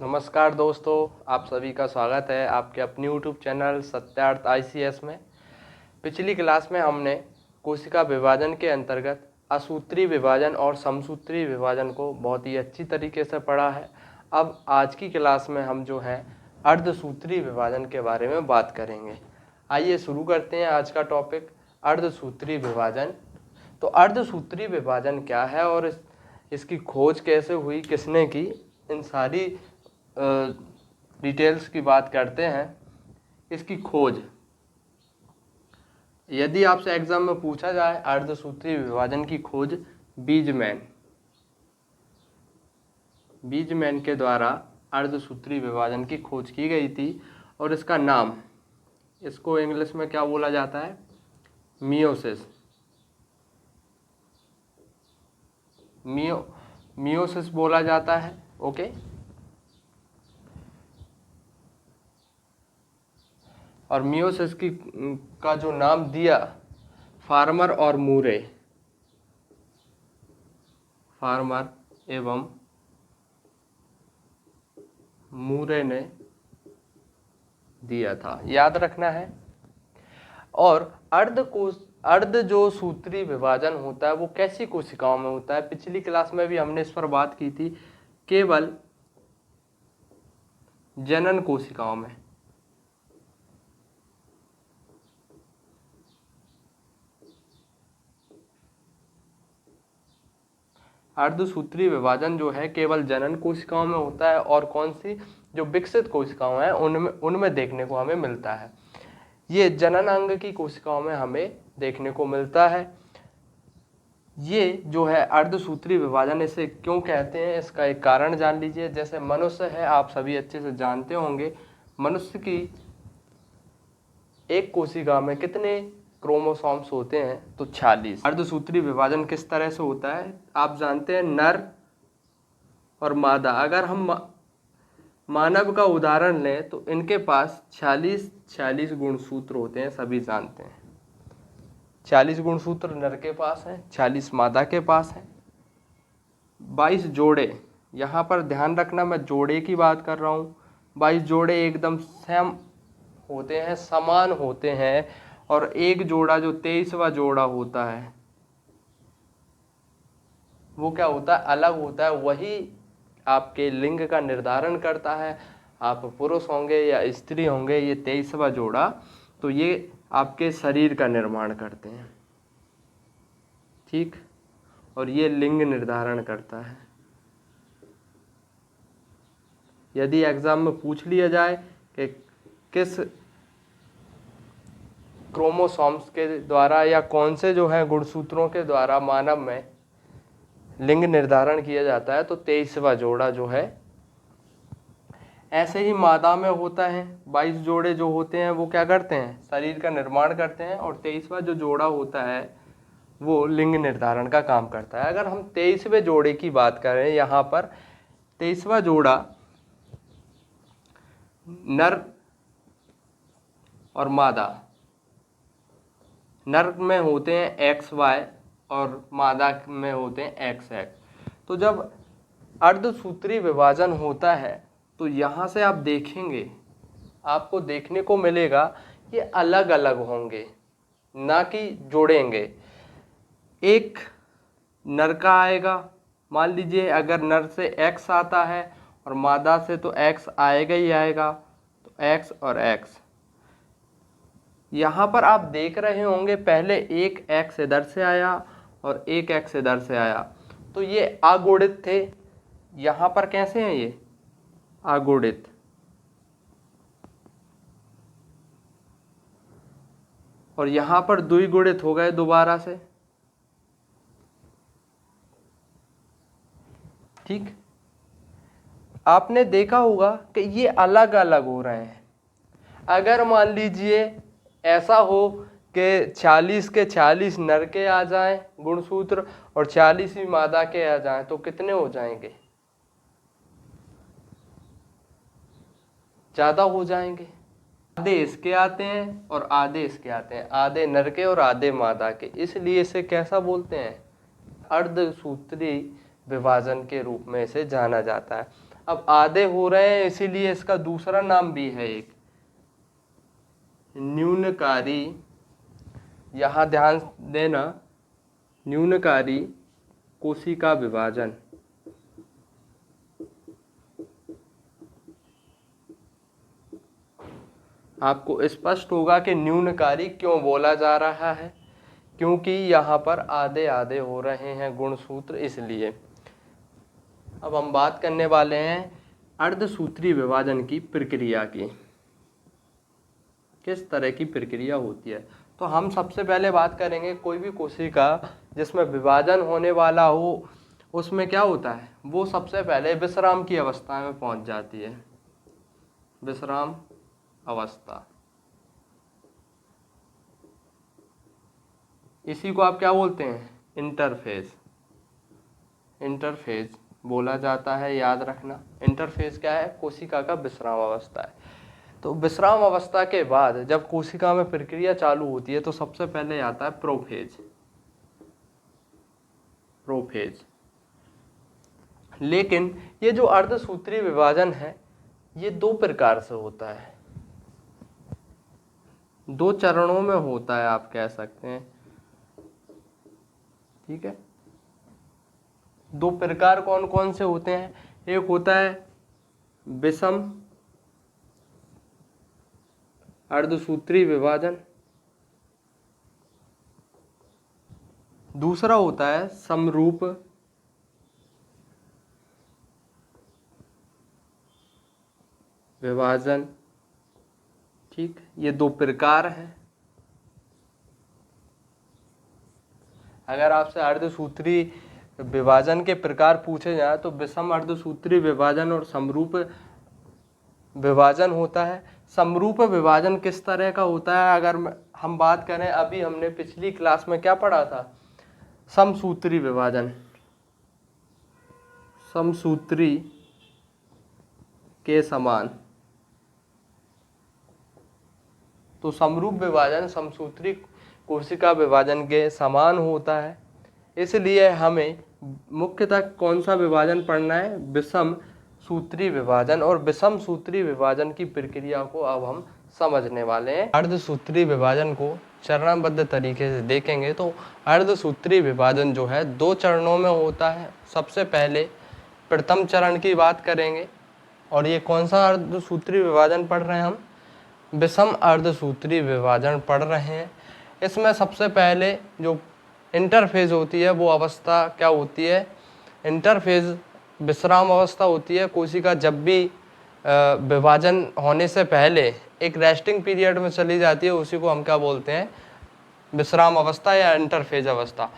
नमस्कार दोस्तों, आप सभी का स्वागत है आपके अपने यूट्यूब चैनल सत्यार्थ ICS में। पिछली क्लास में हमने कोशिका विभाजन के अंतर्गत असूत्री विभाजन और समसूत्री विभाजन को बहुत ही अच्छी तरीके से पढ़ा है। अब आज की क्लास में हम जो है अर्धसूत्री विभाजन के बारे में बात करेंगे। आइए शुरू करते हैं आज का टॉपिक, अर्धसूत्री विभाजन। तो अर्धसूत्री विभाजन क्या है और इसकी खोज कैसे हुई, किसने की, इन सारी डिटेल्स की बात करते हैं। इसकी खोज, यदि आपसे एग्जाम में पूछा जाए अर्धसूत्री विभाजन की खोज बीजमैन के द्वारा अर्धसूत्री विभाजन की खोज की गई थी और इसका नाम, इसको इंग्लिश में क्या बोला जाता है, मियोसिस बोला जाता है। ओके, और मियोसिस का जो नाम दिया फार्मर एवं मूरे ने दिया था, याद रखना है। और अर्ध जो सूत्री विभाजन होता है वो कैसी कोशिकाओं में होता है, पिछली क्लास में भी हमने इस पर बात की थी, केवल जनन कोशिकाओं में। अर्धसूत्री विभाजन जो है केवल जनन कोशिकाओं में होता है और कौन सी, जो विकसित कोशिकाओं हैं उनमें देखने को हमें मिलता है। ये जनन अंग की कोशिकाओं में हमें देखने को मिलता है। ये जो है अर्धसूत्री विभाजन, इसे क्यों कहते हैं इसका एक कारण जान लीजिए। जैसे मनुष्य है, आप सभी अच्छे से जानते होंगे, मनुष्य की एक कोशिका में कितने क्रोमोसोम्स होते हैं, तो 46। अर्धसूत्री विभाजन किस तरह से होता है आप जानते हैं, नर और मादा। अगर हम मानव का उदाहरण लें तो इनके पास 46 गुणसूत्र होते हैं, सभी जानते हैं। 40 गुणसूत्र नर के पास हैं, 40 मादा के पास हैं। 22 जोड़े, यहाँ पर ध्यान रखना मैं जोड़े की बात कर रहा हूँ। 22 जोड़े एकदम सेम होते हैं, समान होते हैं। और एक जोड़ा जो 23वां जोड़ा होता है वो क्या होता है, अलग होता है। वही आपके लिंग का निर्धारण करता है, आप पुरुष होंगे या स्त्री होंगे। ये 23वां जोड़ा, तो ये आपके शरीर का निर्माण करते हैं, ठीक, और ये लिंग निर्धारण करता है। यदि एग्जाम में पूछ लिया जाए कि किस क्रोमोसोम्स के द्वारा या कौन से जो है गुणसूत्रों के द्वारा मानव में लिंग निर्धारण किया जाता है, तो 23वां जोड़ा जो है। ऐसे ही मादा में होता है, 22 जोड़े जो होते हैं वो क्या करते हैं, शरीर का निर्माण करते हैं, और 23वां जो जोड़ा होता है वो लिंग निर्धारण का काम करता है। अगर हम 23वें जोड़े की बात करें, यहाँ पर 23वां जोड़ा नर और मादा, नर में होते हैं XY और मादा में होते हैं XX। तो जब अर्धसूत्री विभाजन होता है तो यहाँ से आप देखेंगे, आपको देखने को मिलेगा ये अलग अलग होंगे, ना कि जोड़ेंगे। एक नर का आएगा, मान लीजिए अगर नर से X आता है और मादा से तो X आएगा ही आएगा, तो X और X। यहाँ पर आप देख रहे होंगे पहले एक X इधर से आया और एक X इधर से आया, तो ये अगुणित थे। यहाँ पर कैसे हैं ये, अगुणित। और यहाँ पर द्विगुणित हो गए दोबारा से, ठीक। आपने देखा होगा कि ये अलग अलग हो रहे हैं। अगर मान लीजिए ऐसा हो कि 40 के 40 नर के आ जाएं गुणसूत्र और 40 ही मादा के आ जाएं, तो कितने हो जाएंगे, ज़्यादा हो जाएंगे। आधे इसके आते हैं और आधे इसके आते हैं, आधे नर के और आधे मादा के, इसलिए इसे कैसा बोलते हैं, अर्धसूत्री विभाजन के रूप में इसे जाना जाता है। अब आधे हो रहे हैं इसीलिए इसका दूसरा नाम भी है एक न्यूनकारी। यहाँ ध्यान देना, न्यूनकारी कोशिका विभाजन। आपको स्पष्ट होगा कि न्यूनकारी क्यों बोला जा रहा है, क्योंकि यहाँ पर आधे आधे हो रहे हैं गुणसूत्र, इसलिए। अब हम बात करने वाले हैं अर्धसूत्री विभाजन की प्रक्रिया की, किस तरह की प्रक्रिया होती है। तो हम सबसे पहले बात करेंगे कोई भी कोशिका जिसमें विभाजन होने वाला हो उसमें क्या होता है, वो सबसे पहले विश्राम की अवस्था में पहुंच जाती है, विश्राम अवस्था। इसी को आप क्या बोलते हैं, इंटरफेज। इंटरफेज बोला जाता है, याद रखना। इंटरफेज क्या है, कोशिका का विश्राम अवस्था है। तो विश्राम अवस्था के बाद जब कोशिका में प्रक्रिया चालू होती है तो सबसे पहले आता है प्रोफेज। प्रोफेज। लेकिन ये जो अर्धसूत्री विभाजन है ये दो प्रकार से होता है, दो चरणों में होता है, आप कह सकते हैं, ठीक है। दो प्रकार कौन कौन से होते हैं, एक होता है विषम अर्धसूत्री विभाजन, दूसरा होता है समरूप विभाजन, ठीक। ये दो प्रकार हैं। अगर आपसे अर्धसूत्री विभाजन के प्रकार पूछे जाए तो विषम अर्धसूत्री विभाजन और समरूप विभाजन होता है। समरूप विभाजन किस तरह का होता है, अगर हम बात करें, अभी हमने पिछली क्लास में क्या पढ़ा था, समसूत्री विभाजन। समसूत्री के समान। तो समरूप विभाजन समसूत्री कोशिका विभाजन के समान होता है, इसलिए हमें मुख्यतः कौन सा विभाजन पढ़ना है, विषम सूत्री विभाजन। और विषम सूत्री विभाजन की प्रक्रिया को अब हम समझने वाले हैं। अर्धसूत्री विभाजन को चरणबद्ध तरीके से देखेंगे तो अर्धसूत्री विभाजन जो है दो चरणों में होता है। सबसे पहले प्रथम चरण की बात करेंगे, और ये कौन सा अर्धसूत्री विभाजन पढ़ रहे हैं हम, विषम अर्धसूत्री विभाजन पढ़ रहे हैं। इसमें सबसे पहले जो इंटरफेज होती है वो अवस्था क्या होती है, इंटरफेज विश्राम अवस्था होती है। कोशिका जब भी विभाजन होने से पहले एक रेस्टिंग पीरियड में चली जाती है, उसी को हम क्या बोलते हैं, विश्राम अवस्था या इंटरफेज अवस्था।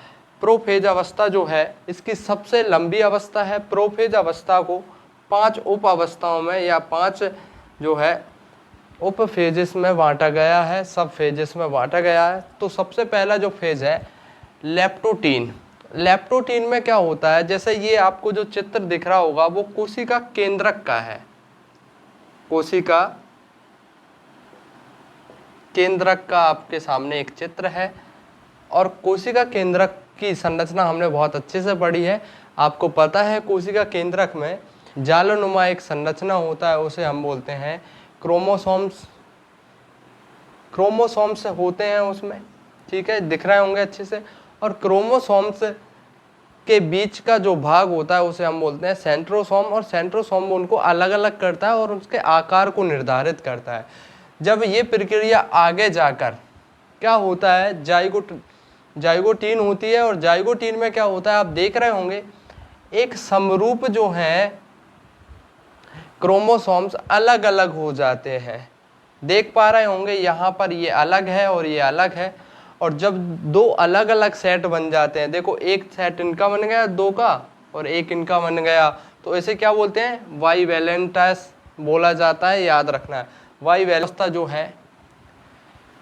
प्रोफेज अवस्था जो है इसकी सबसे लंबी अवस्था है। प्रोफेज अवस्था को 5 उप अवस्थाओं में या 5 जो है उप फेजेस में बांटा गया है, सब फेजेस में बांटा गया है। तो सबसे पहला जो फेज है लेप्टोटीन। लेप्टोटीन में क्या होता है, जैसे ये आपको जो चित्र दिख रहा होगा वो कोशिका केंद्रक का है, कोशिका केंद्रक का आपके सामने एक चित्र है। और कोशिका केंद्रक की संरचना हमने बहुत अच्छे से पढ़ी है। आपको पता है कोशिका केंद्रक में जालनुमा एक संरचना होता है, उसे हम बोलते हैं क्रोमोसोम्स। क्रोमोसोम्स होते हैं उसमें, ठीक है, दिख रहे होंगे अच्छे से। और क्रोमोसोम्स के बीच का जो भाग होता है उसे हम बोलते हैं सेंट्रोसोम। और सेंट्रोसोम उनको अलग अलग करता है और उसके आकार को निर्धारित करता है। जब ये प्रक्रिया आगे जाकर क्या होता है, जाइगोटीन होती है। और जाइगोटीन में क्या होता है, आप देख रहे होंगे एक समरूप जो है क्रोमोसोम्स अलग अलग हो जाते हैं, देख पा रहे होंगे, यहाँ पर ये अलग है और ये अलग है। और जब दो अलग अलग सेट बन जाते हैं, देखो एक सेट इनका बन गया 2 का और एक इनका बन गया, तो इसे क्या बोलते हैं, बाइवेलेंटस बोला जाता है, याद रखना है। बाइवेलेंटस जो है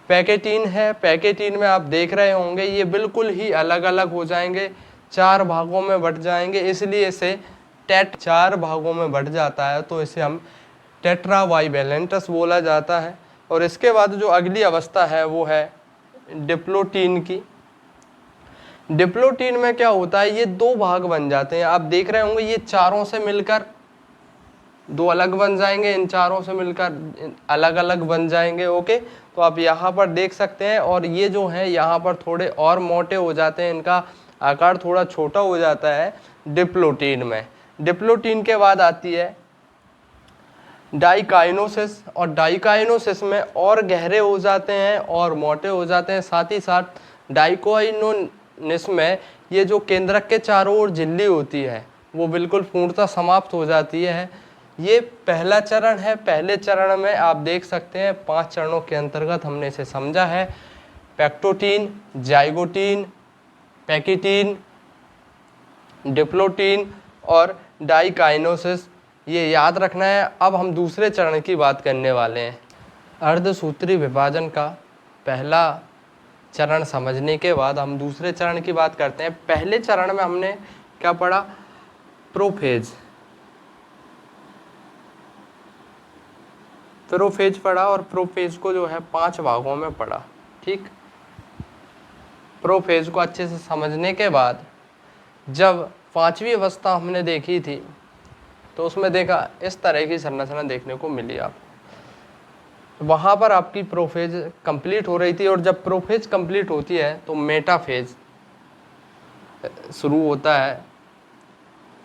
पैकेटीन है। पैकेटीन में आप देख रहे होंगे ये बिल्कुल ही अलग अलग हो जाएंगे, 4 भागों में बट जाएंगे, इसलिए इसे 4 भागों में बट जाता है, तो इसे हम टेट्रा बाइवेलेंटस बोला जाता है। और इसके बाद जो अगली अवस्था है वो है डिप्लोटीन की। डिप्लोटीन में क्या होता है, ये 2 भाग बन जाते हैं। आप देख रहे होंगे ये चारों से मिलकर दो अलग बन जाएंगे, इन चारों से मिलकर अलग अलग बन जाएंगे। ओके, तो आप यहाँ पर देख सकते हैं। और ये जो है यहाँ पर थोड़े और मोटे हो जाते हैं, इनका आकार थोड़ा छोटा हो जाता है डिप्लोटीन में। डिप्लोटीन के बाद आती है डाइकाइनोसिस, और डाइकाइनोसिस में और गहरे हो जाते हैं और मोटे हो जाते हैं। साथ ही साथ डाइकाइनोसिस में ये जो केंद्रक के चारों ओर झिल्ली होती है वो बिल्कुल पूर्णतः समाप्त हो जाती है। ये पहला चरण है। पहले चरण में आप देख सकते हैं 5 चरणों के अंतर्गत हमने इसे समझा है। पेक्टोटीन, जाइगोटीन, पैकिटीन, डिप्लोटीन और डाइकाइनोसिस, ये याद रखना है। अब हम दूसरे चरण की बात करने वाले हैं। अर्धसूत्री विभाजन का पहला चरण समझने के बाद हम दूसरे चरण की बात करते हैं। पहले चरण में हमने क्या पढ़ा? प्रोफेज। प्रोफेज पढ़ा और प्रोफेज को जो है 5 भागों में पढ़ा। ठीक, प्रोफेज को अच्छे से समझने के बाद जब 5वीं अवस्था हमने देखी थी तो उसमें देखा इस तरह की संरचना देखने को मिली आपको। वहाँ पर आपकी प्रोफेज कंप्लीट हो रही थी, और जब प्रोफेज कंप्लीट होती है तो मेटाफेज शुरू होता है।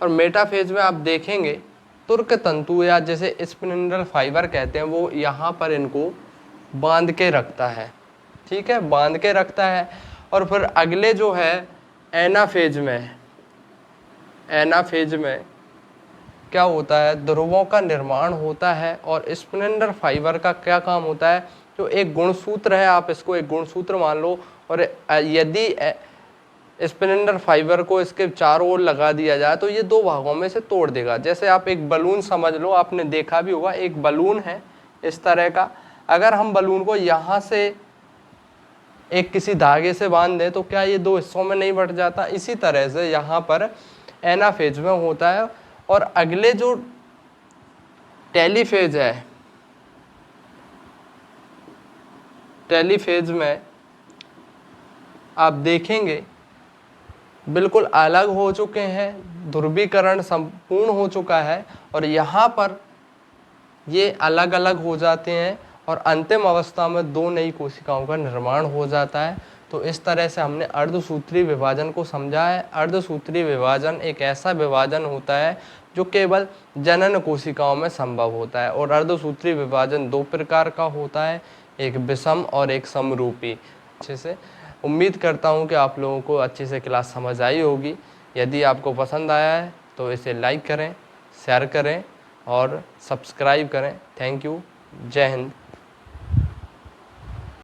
और मेटाफेज में आप देखेंगे तुर्क तंतु, या जैसे स्पिंडल फाइबर कहते हैं, वो यहाँ पर इनको बांध के रखता है। ठीक है, बांध के रखता है। और फिर अगले जो है एनाफेज में, एनाफेज में क्या होता है? ध्रुवों का निर्माण होता है। और स्पिंडल फाइबर का क्या काम होता है? जो एक गुणसूत्र है, आप इसको एक गुणसूत्र मान लो, और यदि स्पिंडल फाइबर को इसके चारों ओर लगा दिया जाए तो ये 2 भागों में से तोड़ देगा। जैसे आप एक बलून समझ लो, आपने देखा भी होगा, एक बलून है इस तरह का। अगर हम बलून को यहाँ से एक किसी धागे से बांध दें तो क्या ये 2 हिस्सों में नहीं बट जाता? इसी तरह से यहाँ पर एनाफेज में होता है। और अगले जो टेलीफेज है, टेलीफेज में आप देखेंगे बिल्कुल अलग हो चुके हैं, ध्रुवीकरण संपूर्ण हो चुका है, और यहाँ पर ये अलग अलग हो जाते हैं और अंतिम अवस्था में 2 नई कोशिकाओं का निर्माण हो जाता है। तो इस तरह से हमने अर्धसूत्री विभाजन को समझा है। अर्धसूत्री विभाजन एक ऐसा विभाजन होता है जो केवल जनन कोशिकाओं में संभव होता है। और अर्धसूत्री विभाजन 2 प्रकार का होता है, एक विषम और एक समरूपी। अच्छे से उम्मीद करता हूँ कि आप लोगों को अच्छे से क्लास समझ आई होगी। यदि आपको पसंद आया है तो इसे लाइक करें, शेयर करें और सब्सक्राइब करें। Thank you. जय हिंद।